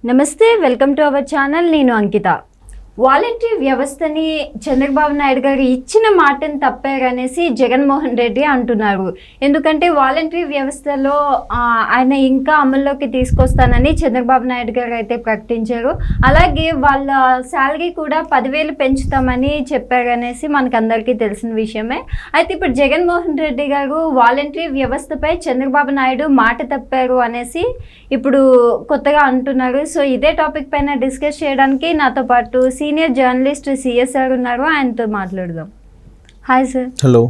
నమస్తే, welcome to our channel. నేను అంకిత. Voluntary వ్యవస్థని చంద్రబాబు నాయుడు గారు ఇచ్చిన మాటను తప్పారనేసి జగన్మోహన్ రెడ్డి అంటున్నారు. ఎందుకంటే వాలంటరీ వ్యవస్థలో ఆయన ఇంకా అమల్లోకి తీసుకొస్తానని చంద్రబాబు నాయుడు గారు అయితే ప్రకటించారు. అలాగే వాళ్ళ శాలరీ కూడా 10,000 పెంచుతామని చెప్పారనేసి మనకు అందరికీ తెలిసిన విషయమే. అయితే ఇప్పుడు జగన్మోహన్ రెడ్డి గారు వాలంటరీ వ్యవస్థపై చంద్రబాబు నాయుడు మాట తప్పారు అనేసి ఇప్పుడు కొత్తగా అంటున్నారు. సో ఇదే టాపిక్ పైన డిస్కస్ చేయడానికి నాతో పాటు సీనియర్ జర్నలిస్ట్ సిఎస్ఆర్ ఉన్నారు. ఆయనతో మాట్లాడదాం. Hi sir. Hello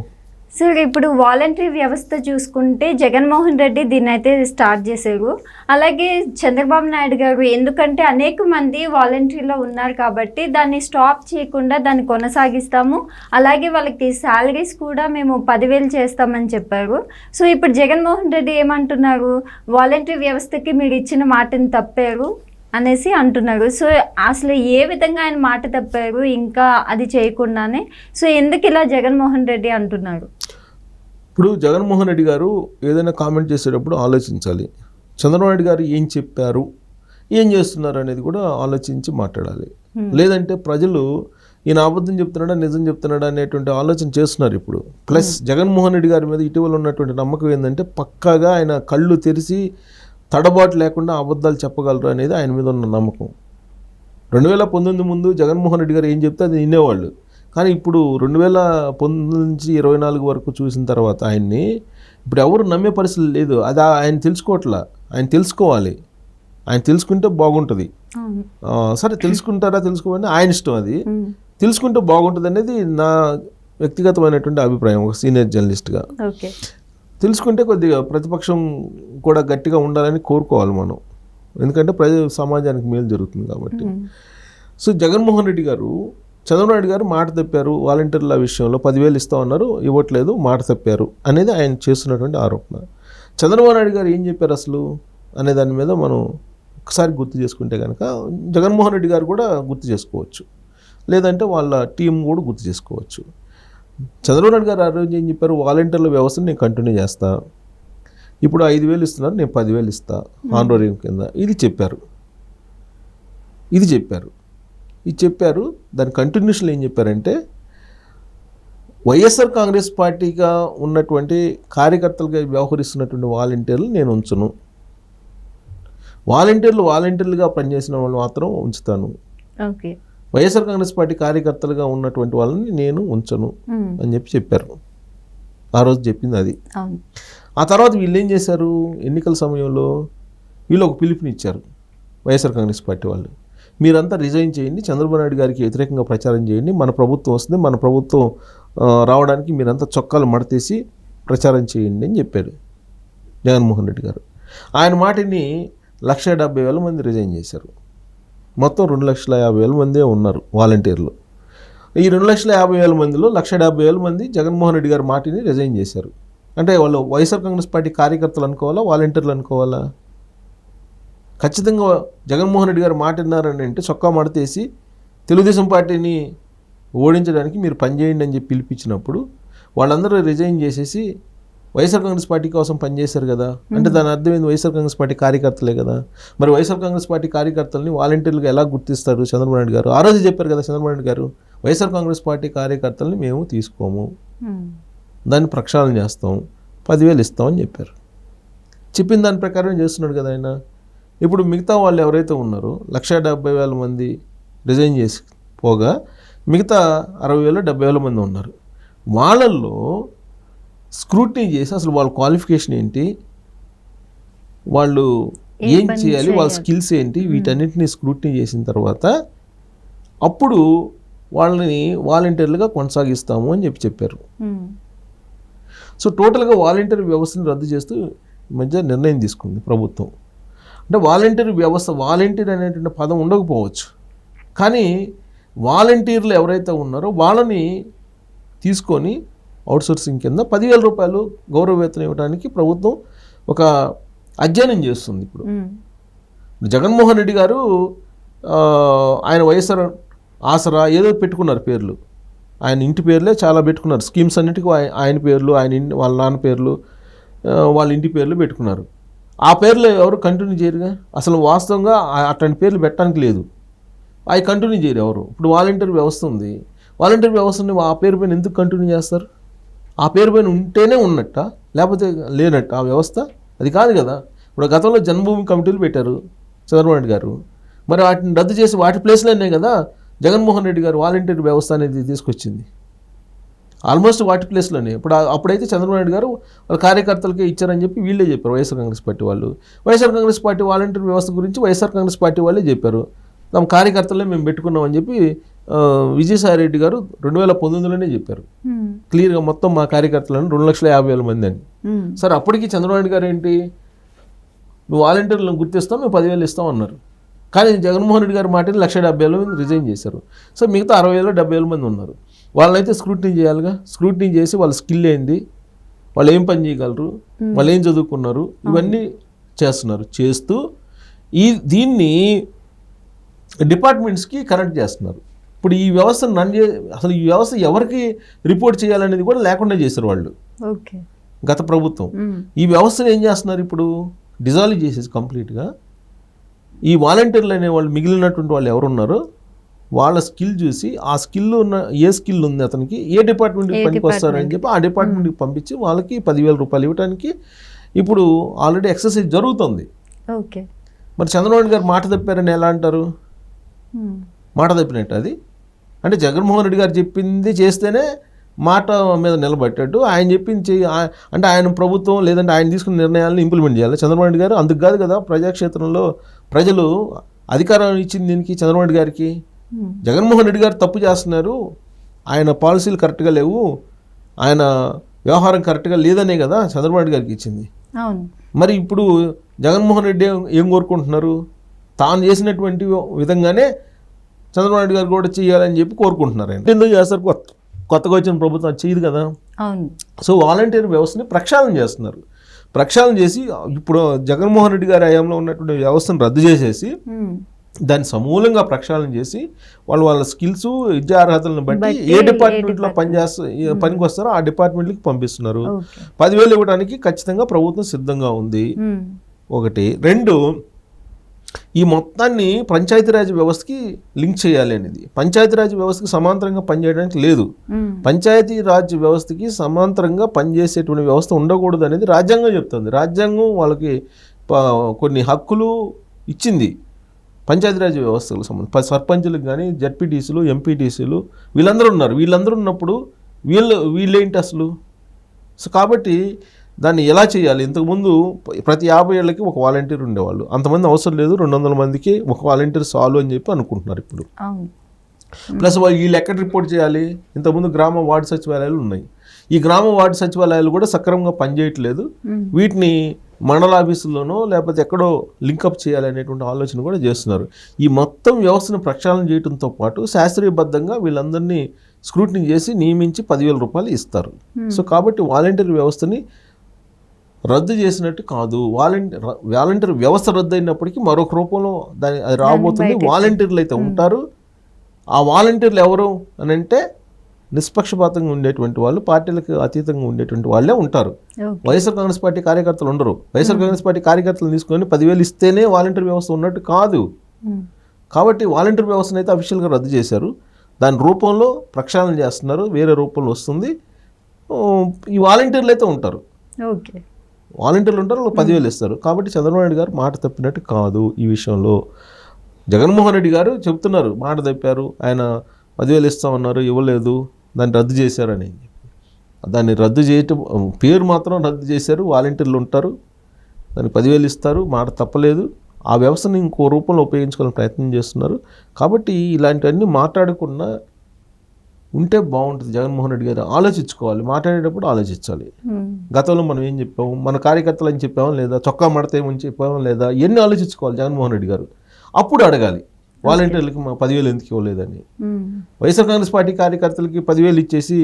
sir. ఇప్పుడు వాలంటరీ వ్యవస్థ చూసుకుంటే జగన్మోహన్ రెడ్డి దీన్ని అయితే స్టార్ట్ చేశారు. అలాగే చంద్రబాబు నాయుడు గారు ఎందుకంటే అనేక మంది వాలంటరీలో ఉన్నారు కాబట్టి దాన్ని స్టాప్ చేయకుండా దాన్ని కొనసాగిస్తాము, అలాగే వాళ్ళకి శాలరీస్ కూడా మేము 10,000 చేస్తామని చెప్పారు. సో ఇప్పుడు జగన్మోహన్ రెడ్డి ఏమంటున్నారు, వాలంటరీ వ్యవస్థకి మీరు ఇచ్చిన మాటను తప్పారు అనేసి అంటున్నారు. సో అసలు ఏ విధంగా ఆయన మాట తప్పారు ఇంకా అది చేయకుండానే? సో ఎందుకు ఇలా జగన్మోహన్ రెడ్డి అంటున్నారు? ఇప్పుడు జగన్మోహన్ రెడ్డి గారు ఏదైనా కామెంట్ చేసేటప్పుడు ఆలోచించాలి. చంద్రబాబు నాయుడు గారు ఏం చెప్పారు, ఏం చేస్తున్నారు అనేది కూడా ఆలోచించి మాట్లాడాలి. లేదంటే ప్రజలు ఈయన అబద్ధం చెప్తున్నాడా నిజం చెప్తున్నాడా అనేటువంటి ఆలోచన చేస్తున్నారు ఇప్పుడు. ప్లస్ జగన్మోహన్ రెడ్డి గారి మీద ఇటీవల ఉన్నటువంటి నమ్మకం ఏంటంటే పక్కాగా ఆయన కళ్ళు తెరిచి తడబాటు లేకుండా అబద్ధాలు చెప్పగలరు అనేది ఆయన మీద ఉన్న నమ్మకం. 2019 ముందు జగన్మోహన్ రెడ్డి గారు ఏం చెప్తే అది వినేవాళ్ళు. కానీ ఇప్పుడు 2019 నుంచి 24 వరకు చూసిన తర్వాత ఆయన్ని ఇప్పుడు ఎవరు నమ్మే పరిస్థితి లేదు. అది ఆయన తెలుసుకోవట్లా. ఆయన తెలుసుకోవాలి. ఆయన తెలుసుకుంటే బాగుంటుంది. సరే తెలుసుకుంటారా తెలుసుకోవాలని ఆయన ఇష్టం. అది తెలుసుకుంటే బాగుంటుంది అనేది నా వ్యక్తిగతమైనటువంటి అభిప్రాయం ఒక సీనియర్ జర్నలిస్ట్గా. తెలుసుకుంటే కొద్దిగా ప్రతిపక్షం కూడా గట్టిగా ఉండాలని కోరుకోవాలి మనం. ఎందుకంటే సమాజానికి మేలు జరుగుతుంది కాబట్టి. సో జగన్మోహన్ రెడ్డి గారు చంద్రబాబు నాయుడు గారు మాట తప్పారు. వాలంటీర్ల విషయంలో 10,000 ఇస్తామన్నారు, ఇవ్వట్లేదు, మాట తప్పారు అనేది ఆయన చేస్తున్నటువంటి ఆరోపణ. చంద్రబాబు నాయుడు గారు ఏం చెప్పారు అసలు అనే దాని మీద మనం ఒకసారి గుర్తు చేసుకుంటే కనుక జగన్మోహన్ రెడ్డి గారు కూడా గుర్తు చేసుకోవచ్చు, లేదంటే వాళ్ళ టీం కూడా గుర్తు చేసుకోవచ్చు. చంద్రబాబు నాయుడు గారు ఆ రోజు ఏం చెప్పారు, వాలంటీర్ల వ్యవస్థను నేను కంటిన్యూ చేస్తా, ఇప్పుడు 5,000 ఇస్తున్నారు, నేను 10,000 ఇస్తా ఆనరేరియం కింద. ఇది చెప్పారు. దాని కంటిన్యూషన్ ఏం చెప్పారంటే వైఎస్ఆర్ కాంగ్రెస్ పార్టీగా ఉన్నటువంటి కార్యకర్తలుగా వ్యవహరిస్తున్నటువంటి వాలంటీర్లు నేను ఉంచను, వాలంటీర్లుగా పనిచేసిన వాళ్ళు మాత్రం ఉంచుతాను, వైఎస్ఆర్ కాంగ్రెస్ పార్టీ కార్యకర్తలుగా ఉన్నటువంటి వాళ్ళని నేను ఉంచను అని చెప్పారు. ఆ రోజు చెప్పింది అది. ఆ తర్వాత వీళ్ళు ఏం చేశారు, ఎన్నికల సమయంలో వీళ్ళు ఒక పిలుపునిచ్చారు వైఎస్ఆర్ కాంగ్రెస్ పార్టీ వాళ్ళు. మీరంతా రిజైన్ చేయండి, చంద్రబాబు నాయుడు గారికి వ్యతిరేకంగా ప్రచారం చేయండి, మన ప్రభుత్వం వస్తుంది, మన ప్రభుత్వం రావడానికి మీరంతా చొక్కాలు మడతేసి ప్రచారం చేయండి అని చెప్పాడు జగన్మోహన్ రెడ్డి గారు. ఆయన మాటని 1,70,000 మంది రిజైన్ చేశారు. మొత్తం 2,50,000 మందే ఉన్నారు వాలంటీర్లు. ఈ 2,50,000 మందిలో 1,70,000 మంది జగన్మోహన్ రెడ్డి గారి మాటిని రిజైన్ చేశారు. అంటే వాళ్ళు వైఎస్ఆర్ కాంగ్రెస్ పార్టీ కార్యకర్తలు అనుకోవాలా, వాలంటీర్లు అనుకోవాలా? ఖచ్చితంగా జగన్మోహన్ రెడ్డి గారు మాట విన్నారని అంటే చొక్కా మడతేసి తెలుగుదేశం పార్టీని ఓడించడానికి మీరు పనిచేయండి అని చెప్పి పిలిపించినప్పుడు వాళ్ళందరూ రిజైన్ చేసేసి వైఎస్ఆర్ కాంగ్రెస్ పార్టీ కోసం పనిచేశారు కదా. అంటే దాని అర్థం ఏంది, వైఎస్ఆర్ కాంగ్రెస్ పార్టీ కార్యకర్తలే కదా. మరి వైఎస్ఆర్ కాంగ్రెస్ పార్టీ కార్యకర్తలని వాలంటీర్లుగా ఎలా గుర్తిస్తారు చంద్రబాబు నాయుడు గారు? ఆ రోజు చెప్పారు కదా చంద్రబాబు నాయుడు గారు, వైఎస్ఆర్ కాంగ్రెస్ పార్టీ కార్యకర్తలని మేము తీసుకోము, దాన్ని ప్రక్షాళన చేస్తాం, 10,000 ఇస్తామని చెప్పారు. చెప్పిన దాని ప్రకారం చేస్తున్నాడు కదా ఆయన. ఇప్పుడు మిగతా వాళ్ళు ఎవరైతే ఉన్నారో 1,70,000 మంది రిజైన్ చేసి పోగా మిగతా 60,000 70,000 మంది ఉన్నారు. వాళ్ళల్లో స్క్రూటినీ చేసి అసలు వాళ్ళ క్వాలిఫికేషన్ ఏంటి, వాళ్ళు ఏం చేయాలి, వాళ్ళ స్కిల్స్ ఏంటి, వీటన్నిటిని స్క్రూటినీ చేసిన తర్వాత అప్పుడు వాళ్ళని వాలంటీర్లుగా కొనసాగిస్తాము అని చెప్పారు. సో టోటల్గా వాలంటీర్ వ్యవస్థను రద్దు చేస్తూ మధ్య నిర్ణయం తీసుకుంది ప్రభుత్వం. అంటే వాలంటీర్ వ్యవస్థ, వాలంటీర్ అనేటువంటి పదం ఉండకపోవచ్చు, కానీ వాలంటీర్లు ఎవరైతే ఉన్నారో వాళ్ళని తీసుకొని అవుట్సోర్సింగ్ కింద 10,000 రూపాయలు గౌరవ వేతనం ఇవ్వడానికి ప్రభుత్వం ఒక అధ్యయనం చేస్తుంది. ఇప్పుడు జగన్మోహన్ రెడ్డి గారు ఆయన వైఎస్ఆర్ ఆసరా ఏదో పెట్టుకున్నారు పేర్లు, ఆయన ఇంటి పేర్లే చాలా పెట్టుకున్నారు. స్కీమ్స్ అన్నిటికీ ఆయన పేర్లు, వాళ్ళ నాన్న పేర్లు, వాళ్ళ ఇంటి పేర్లు పెట్టుకున్నారు. ఆ పేర్లు ఎవరు కంటిన్యూ చేయరుగా. అసలు వాస్తవంగా అట్లాంటి పేర్లు పెట్టడానికి లేదు, అవి కంటిన్యూ చేయరు ఎవరు. ఇప్పుడు వాలంటీర్ వ్యవస్థ ఉంది, వాలంటీర్ వ్యవస్థని ఆ పేరు పైన ఎందుకు కంటిన్యూ చేస్తారు? ఆ పేరు పైన ఉంటేనే ఉన్నట్ట, లేకపోతే లేనట్ట ఆ వ్యవస్థ? అది కాదు కదా. ఇప్పుడు గతంలో జన్మభూమి కమిటీలు పెట్టారు చంద్రబాబు నాయుడు గారు, మరి వాటిని రద్దు చేసి వాటి ప్లేస్లోనే కదా జగన్మోహన్ రెడ్డి గారు వాలంటీర్ వ్యవస్థ అనేది తీసుకొచ్చింది. ఆల్మోస్ట్ వాటి ప్లేస్లోనే. అప్పుడైతే చంద్రబాబు నాయుడు గారు వాళ్ళ కార్యకర్తలకే ఇచ్చారని చెప్పి వీళ్ళే చెప్పారు, వైఎస్ఆర్ కాంగ్రెస్ పార్టీ వాళ్ళు. వైఎస్ఆర్ కాంగ్రెస్ పార్టీ వాలంటీర్ వ్యవస్థ గురించి వైఎస్ఆర్ కాంగ్రెస్ పార్టీ వాళ్ళే చెప్పారు, తమ కార్యకర్తలే మేము పెట్టుకున్నామని చెప్పి విజయసాయి రెడ్డి గారు 2019లోనే చెప్పారు క్లియర్గా, మొత్తం మా కార్యకర్తలను 2,50,000 మంది అని. సరే, అప్పటికి చంద్రబాబు నాయుడు గారు ఏంటి, నువ్వు వాలంటీర్లను గుర్తిస్తాం, మేము 10,000 ఇస్తాం అన్నారు. కానీ జగన్మోహన్ రెడ్డి గారి మాటని 1,70,000 మంది రిజైన్ చేశారు. సో మిగతా 60,000-70,000 మంది ఉన్నారు. వాళ్ళనైతే స్క్రూటినీ చేయాలిగా. స్క్రూటినీ చేసి వాళ్ళ స్కిల్ ఏంది, వాళ్ళు ఏం పని చేయగలరు, వాళ్ళు ఏం చదువుకున్నారు, ఇవన్నీ చేస్తున్నారు. చేస్తూ దీన్ని డిపార్ట్మెంట్స్కి కనెక్ట్ చేస్తున్నారు. ఇప్పుడు ఈ వ్యవస్థను అసలు ఈ వ్యవస్థ ఎవరికి రిపోర్ట్ చేయాలనేది కూడా లేకుండా చేశారు వాళ్ళు గత ప్రభుత్వం. ఈ వ్యవస్థను ఏం చేస్తున్నారు ఇప్పుడు, డిజాల్వ్ చేసేసి కంప్లీట్గా ఈ వాలంటీర్లు అనే వాళ్ళు, మిగిలినటువంటి వాళ్ళు ఎవరున్నారో వాళ్ళ స్కిల్ చూసి, ఆ స్కిల్ ఉన్న ఏ స్కిల్ ఉంది అతనికి, ఏ డిపార్ట్మెంట్కి పనికి వస్తారని చెప్పి ఆ డిపార్ట్మెంట్కి పంపించి వాళ్ళకి 10,000 రూపాయలు ఇవ్వడానికి ఇప్పుడు ఆల్రెడీ ఎక్సర్సైజ్ జరుగుతుంది. మరి చంద్రబాబు గారు మాట తప్పారని ఎలా అంటారు? మాట తప్పినట్టు అది. అంటే జగన్మోహన్ రెడ్డి గారు చెప్పింది చేస్తేనే మాట మీద నిలబెట్టాడు, ఆయన చెప్పింది అంటే ఆయన ప్రభుత్వం లేదంటే ఆయన తీసుకున్న నిర్ణయాలను ఇంప్లిమెంట్ చేయాలి చంద్రబాబు నాయుడు గారు. అందుకు కాదు కదా ప్రజాక్షేత్రంలో ప్రజలు అధికారం ఇచ్చింది దీనికి చంద్రబాబు నాయుడు గారికి. జగన్మోహన్ రెడ్డి గారు తప్పు చేస్తున్నారు, ఆయన పాలసీలు కరెక్ట్గా లేవు, ఆయన వ్యవహారం కరెక్ట్గా లేదనే కదా చంద్రబాబు నాయుడు గారికి ఇచ్చింది. మరి ఇప్పుడు జగన్మోహన్ రెడ్డి ఏం కోరుకుంటున్నారు, తాను చేసినటువంటి విధంగానే చంద్రబాబు నాయుడు గారు కూడా చేయాలని చెప్పి కోరుకుంటున్నారు. ఆయన ఎందుకు చేస్తారు, కొత్తగా వచ్చిన ప్రభుత్వం చేయదు కదా. సో వాలంటీర్ వ్యవస్థని ప్రక్షాళన చేస్తున్నారు. ప్రక్షాళన చేసి ఇప్పుడు జగన్మోహన్ రెడ్డి గారి హయాంలో ఉన్నటువంటి వ్యవస్థను రద్దు చేసేసి దాన్ని సమూలంగా ప్రక్షాళన చేసి వాళ్ళ స్కిల్స్, విద్యా అర్హతలను బట్టి ఏ డిపార్ట్మెంట్లో పనికి వస్తారో ఆ డిపార్ట్మెంట్కి పంపిస్తున్నారు. 10,000 ఇవ్వడానికి ఖచ్చితంగా ప్రభుత్వం సిద్ధంగా ఉంది. ఒకటి. రెండు, ఈ మొత్తాన్ని పంచాయతీరాజ్ వ్యవస్థకి లింక్ చేయాలి అనేది. పంచాయతీరాజ్ వ్యవస్థకి సమాంతరంగా పనిచేయడానికి లేదు. పంచాయతీరాజ్ వ్యవస్థకి సమాంతరంగా పనిచేసేటువంటి వ్యవస్థ ఉండకూడదు అనేది రాజ్యాంగం చెప్తుంది. రాజ్యాంగం వాళ్ళకి కొన్ని హక్కులు ఇచ్చింది పంచాయతీరాజ్ వ్యవస్థలకు సంబంధించి. సర్పంచులకు కానీ, జడ్పీటీసీలు, ఎంపీటీసీలు వీళ్ళందరూ ఉన్నారు. వీళ్ళందరూ ఉన్నప్పుడు వీళ్ళేంటి అసలు? సో కాబట్టి దాన్ని ఎలా చేయాలి? ఇంతకుముందు ప్రతి 50 ఏళ్ళకి ఒక వాలంటీర్ ఉండేవాళ్ళు, అంతమంది అవసరం లేదు, 200 మందికి ఒక వాలంటీర్ సాల్వ్ అని చెప్పి అనుకుంటున్నారు ఇప్పుడు. ప్లస్ వీళ్ళు ఎక్కడ రిపోర్ట్ చేయాలి? ఇంతకుముందు గ్రామ వార్డు సచివాలయాలు ఉన్నాయి. ఈ గ్రామ వార్డు సచివాలయాలు కూడా సక్రమంగా పనిచేయట్లేదు. వీటిని మండల ఆఫీసుల్లోనో లేకపోతే ఎక్కడో లింకప్ చేయాలనేటువంటి ఆలోచన కూడా చేస్తున్నారు. ఈ మొత్తం వ్యవస్థను ప్రక్షాళన చేయడంతో పాటు శాస్త్రీయబద్ధంగా వీళ్ళందరినీ స్క్రూటినీ చేసి నియమించి 10,000 రూపాయలు ఇస్తారు. సో కాబట్టి వాలంటీర్ వ్యవస్థని రద్దు చేసినట్టు కాదు. వాలంటీర్ వ్యవస్థ రద్దు అయినప్పటికీ మరొక రూపంలో అది రాబోతుంది. వాలంటీర్లు అయితే ఉంటారు. ఆ వాలంటీర్లు ఎవరు అని అంటే నిష్పక్షపాతంగా ఉండేటువంటి వాళ్ళు, పార్టీలకు అతీతంగా ఉండేటువంటి వాళ్ళే ఉంటారు. వైఎస్ఆర్ కాంగ్రెస్ పార్టీ కార్యకర్తలు ఉండరు. వైఎస్ఆర్ కాంగ్రెస్ పార్టీ కార్యకర్తలు తీసుకొని 10,000 ఇస్తేనే వాలంటీర్ వ్యవస్థ ఉన్నట్టు కాదు. కాబట్టి వాలంటీర్ వ్యవస్థను అయితే అఫీషియల్గా రద్దు చేశారు. దాని రూపంలో ప్రక్షాళన చేస్తున్నారు, వేరే రూపంలో వస్తుంది. ఈ వాలంటీర్లు అయితే ఉంటారు. వాలంటీర్లు ఉంటారు, 10,000 ఇస్తారు. కాబట్టి చంద్రబాబు నాయుడు గారు మాట తప్పినట్టు కాదు. ఈ విషయంలో జగన్మోహన్ రెడ్డి గారు చెప్తున్నారు మాట తప్పారు, ఆయన 10,000 ఇస్తామన్నారు, ఇవ్వలేదు, దాన్ని రద్దు చేశారని. దాన్ని రద్దు చేయటం పేరు మాత్రం రద్దు చేశారు. వాలంటీర్లు ఉంటారు, దాన్ని 10,000 ఇస్తారు, మాట తప్పలేదు. ఆ వ్యవస్థను ఇంకో రూపంలో ఉపయోగించుకోవాలని ప్రయత్నం చేస్తున్నారు. కాబట్టి ఇలాంటివన్నీ మాట్లాడకుండా ఉంటే బాగుంటుంది. జగన్మోహన్ రెడ్డి గారు ఆలోచించుకోవాలి, మాట్లాడేటప్పుడు ఆలోచించాలి. గతంలో మనం ఏం చెప్పాము, మన కార్యకర్తలు అని చెప్పామా లేదా, చొక్కా మడతేమని చెప్పామా లేదా, ఇవన్నీ ఆలోచించుకోవాలి జగన్మోహన్ రెడ్డి గారు. అప్పుడు అడగాలి వాలంటీర్లకి 10,000 ఎందుకు ఇవ్వలేదని. వైఎస్ఆర్ కాంగ్రెస్ పార్టీ కార్యకర్తలకి 10,000 ఇచ్చేసి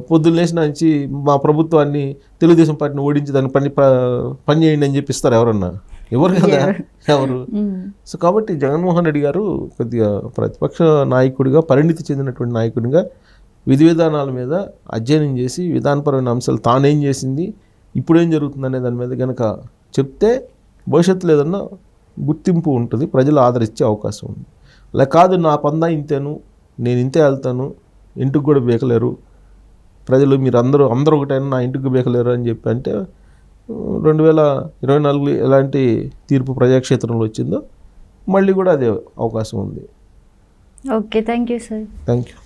పొద్దున్న లేచిన నుంచి మా ప్రభుత్వాన్ని, తెలుగుదేశం పార్టీని ఓడించి దాన్ని పని చేయండి అని చెప్పిస్తారు ఎవరన్నా? ఎవరు కదా, ఎవరు? సో కాబట్టి జగన్మోహన్ రెడ్డి గారు కొద్దిగా ప్రతిపక్ష నాయకుడిగా, పరిణితి చెందినటువంటి నాయకుడిగా విధి విధానాల మీద అధ్యయనం చేసి విధానపరమైన అంశాలు తానేం చేసింది, ఇప్పుడేం జరుగుతుంది అనే దాని మీద కనుక చెప్తే భవిష్యత్తులో ఏదన్నా గుర్తింపు ఉంటుంది, ప్రజలు ఆదరించే అవకాశం ఉంది. అలా కాదు నా పందా ఇంతేను, నేను ఇంతే వెళ్తాను, ఇంటికి కూడా బీకలేరు ప్రజలు, మీరు అందరూ ఒకటైనా నా ఇంటికి బీకలేరు అని చెప్పి అంటే 2024 ఎలాంటి తీర్పు ప్రజాక్షేత్రంలో వచ్చిందో మళ్ళీ కూడా అదే అవకాశం ఉంది. Okay, thank you sir. Thank you.